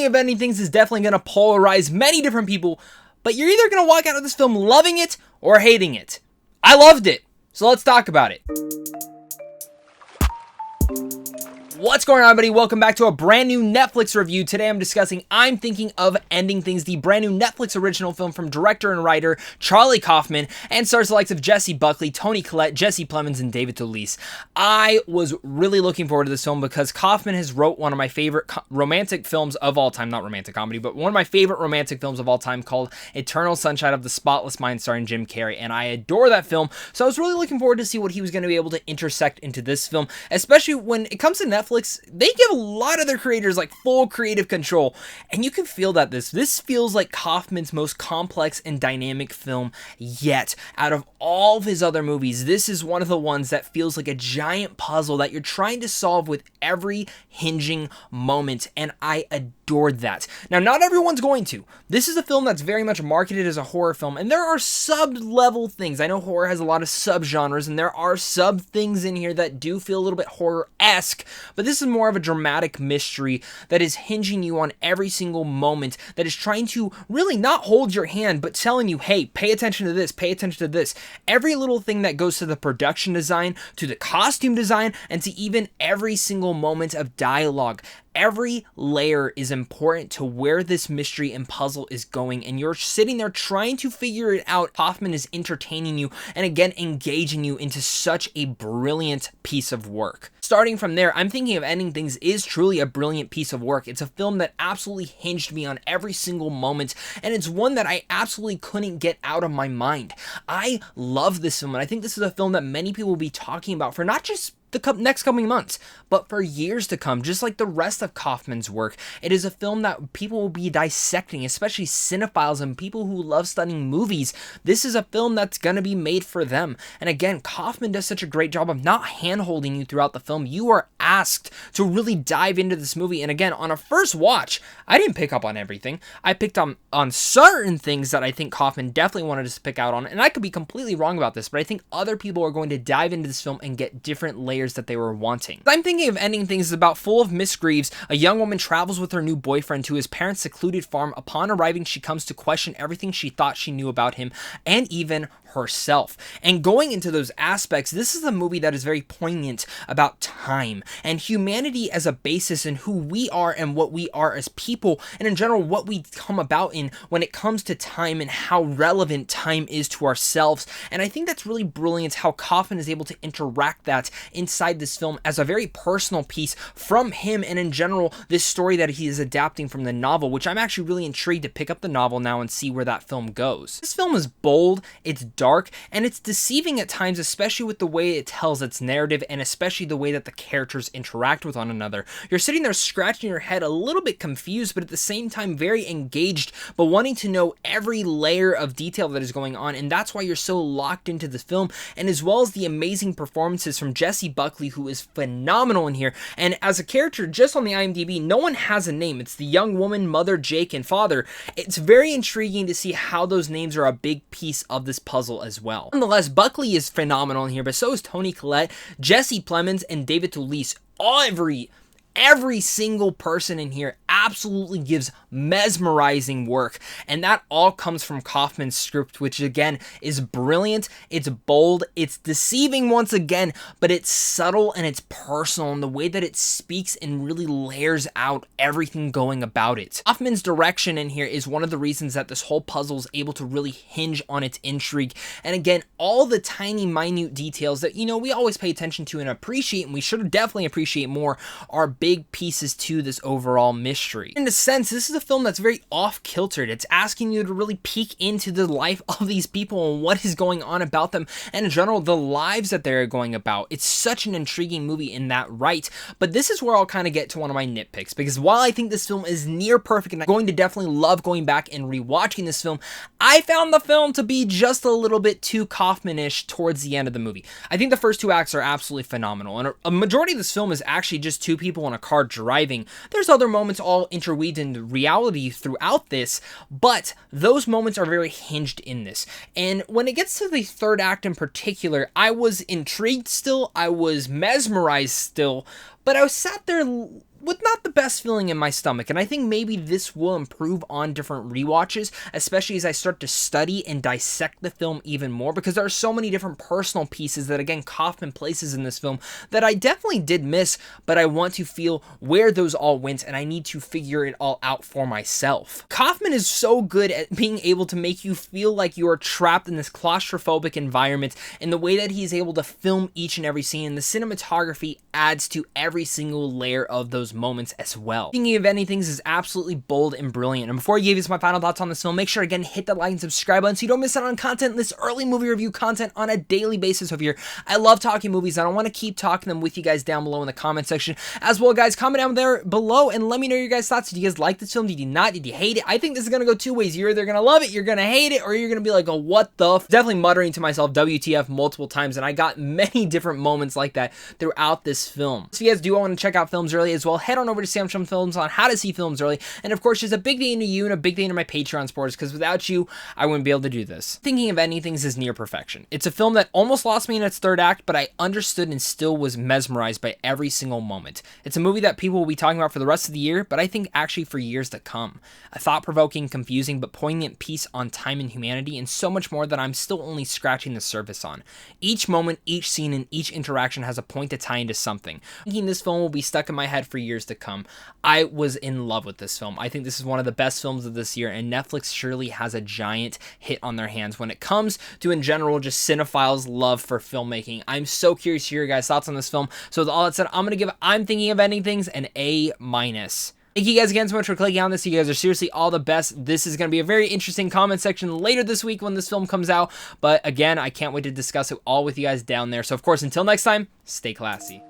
thinking of ending things is definitely going to polarize many different people, but you're either going to walk out of this film loving it or hating it. I loved it, so let's talk about it. What's going on, everybody? Welcome back to a brand new Netflix review. Today I'm discussing I'm Thinking of Ending Things, the brand new Netflix original film from director and writer Charlie Kaufman, and stars the likes of Jessie Buckley, Toni Collette, Jesse Plemons, and David Thewlis. I was really looking forward to this film because Kaufman has wrote one of my favorite romantic films of all time, not romantic comedy, but one of my favorite romantic films of all time called Eternal Sunshine of the Spotless Mind starring Jim Carrey, and I adore that film, so I was really looking forward to see what he was going to be able to intersect into this film, especially when it comes to Netflix. They give a lot of their creators like full creative control, and you can feel that this feels like Kaufman's most complex and dynamic film yet. Out of all of his other movies, this is one of the ones that feels like a giant puzzle that you're trying to solve with every hinging moment, and I adored that. Now, not everyone's going to. This is a film that's very much marketed as a horror film, and there are sub-level things. I know horror has a lot of sub-genres, and there are sub-things in here that do feel a little bit horror-esque, but this is more of a dramatic mystery that is hinging you on every single moment, that is trying to really not hold your hand, but telling you, hey, pay attention to this, pay attention to this. Every little thing that goes to the production design, to the costume design, and to even every single moment of dialogue. Every layer is important to where this mystery and puzzle is going, and you're sitting there trying to figure it out. Kaufman is entertaining you and again engaging you into such a brilliant piece of work. Starting from there, I'm Thinking of Ending Things is truly a brilliant piece of work. It's a film that absolutely hinged me on every single moment, and it's one that I absolutely couldn't get out of my mind. I love this film, and I think this is a film that many people will be talking about for not just the next coming months, but for years to come, just like the rest of Kaufman's work. It is a film that people will be dissecting, especially cinephiles and people who love studying movies. This is a film that's going to be made for them. And again, Kaufman does such a great job of not hand-holding you throughout the film. You are asked to really dive into this movie. And again, on a first watch, I didn't pick up on everything. I picked on certain things that I think Kaufman definitely wanted us to pick out on. And I could be completely wrong about this, but I think other people are going to dive into this film and get different layers that they were wanting. I'm Thinking of Ending Things is about full of Miss Greaves. A young woman travels with her new boyfriend to his parents' secluded farm. Upon arriving, she comes to question everything she thought she knew about him and even herself. And going into those aspects, this is a movie that is very poignant about time and humanity as a basis in who we are and what we are as people, and in general what we come about in when it comes to time and how relevant time is to ourselves. And I think that's really brilliant how Kaufman is able to interact that inside this film as a very personal piece from him, and in general this story that he is adapting from the novel, which I'm actually really intrigued to pick up the novel now and see where that film goes. This film is bold, it's dark, and it's deceiving at times, especially with the way it tells its narrative and especially the way that the characters interact with one another. You're sitting there scratching your head, a little bit confused, but at the same time very engaged, but wanting to know every layer of detail that is going on, and that's why you're so locked into the film, and as well as the amazing performances from Jessie Buckley, who is phenomenal in here. And as a character, just on the IMDb, no one has a name. It's the young woman, mother, Jake, and father. It's very intriguing to see how those names are a big piece of this puzzle as well. Nonetheless, Buckley is phenomenal in here, but so is Toni Collette, Jesse Plemons, and David Thewlis. Every single person in here absolutely gives mesmerizing work, and that all comes from Kaufman's script, which again is brilliant, it's bold, it's deceiving once again, but it's subtle and it's personal in the way that it speaks and really layers out everything going about it. Kaufman's direction in here is one of the reasons that this whole puzzle is able to really hinge on its intrigue, and again, all the tiny minute details that, you know, we always pay attention to and appreciate, and we should definitely appreciate more, are big pieces to this overall mystery. In a sense, this is a film that's very off-kiltered. It's asking you to really peek into the life of these people and what is going on about them, and in general, the lives that they're going about. It's such an intriguing movie in that right, but this is where I'll kind of get to one of my nitpicks, because while I think this film is near perfect, and I'm going to definitely love going back and rewatching this film, I found the film to be just a little bit too Kaufman-ish towards the end of the movie. I think the first two acts are absolutely phenomenal, and a majority of this film is actually just two people in a car driving. There's other moments all interweaved in reality throughout this, but those moments are very hinged in this. And when it gets to the third act in particular, I was intrigued still, I was mesmerized still, but I was sat there with not the best feeling in my stomach, and I think maybe this will improve on different rewatches, especially as I start to study and dissect the film even more, because there are so many different personal pieces that, again, Kaufman places in this film that I definitely did miss, but I want to feel where those all went, and I need to figure it all out for myself. Kaufman is so good at being able to make you feel like you are trapped in this claustrophobic environment, in the way that he's able to film each and every scene, and the cinematography adds to every single layer of those moments as well. Thinking of Ending Things is absolutely bold and brilliant, and before I give you my final thoughts on this film, make sure again hit the like and subscribe button so you don't miss out on content, this early movie review content on a daily basis over here. I love talking movies, and I want to keep talking them with you guys down below in the comment section as well. Guys, comment down there below and let me know your guys' thoughts. Did you guys like this film? Did you not? Did you hate it? I think this is gonna go two ways. You're either gonna love it, you're gonna hate it, or you're gonna be like, oh, what the f. Definitely muttering to myself WTF multiple times, and I got many different moments like that throughout this film. So if you guys do want to check out films early as well, head on over to Samsung Films on how to see films early. And of course, just a big thank you to you and a big thank you to my Patreon supporters, because without you, I wouldn't be able to do this. Thinking of Ending Things is near perfection. It's a film that almost lost me in its third act, but I understood and still was mesmerized by every single moment. It's a movie that people will be talking about for the rest of the year, but I think actually for years to come. A thought-provoking, confusing, but poignant piece on time and humanity, and so much more that I'm still only scratching the surface on. Each moment, each scene, and each interaction has a point to tie into something. Thinking this film will be stuck in my head for years to come. I was in love with this film. I think this is one of the best films of this year, and Netflix surely has a giant hit on their hands when it comes to, in general, just cinephiles' love for filmmaking. I'm so curious to hear your guys' thoughts on this film. So with all that said, I'm going to give I'm Thinking of Ending Things an A-. Thank you guys again so much for clicking on this. You guys are seriously all the best. This is going to be a very interesting comment section later this week when this film comes out. But again, I can't wait to discuss it all with you guys down there. So of course, until next time, stay classy.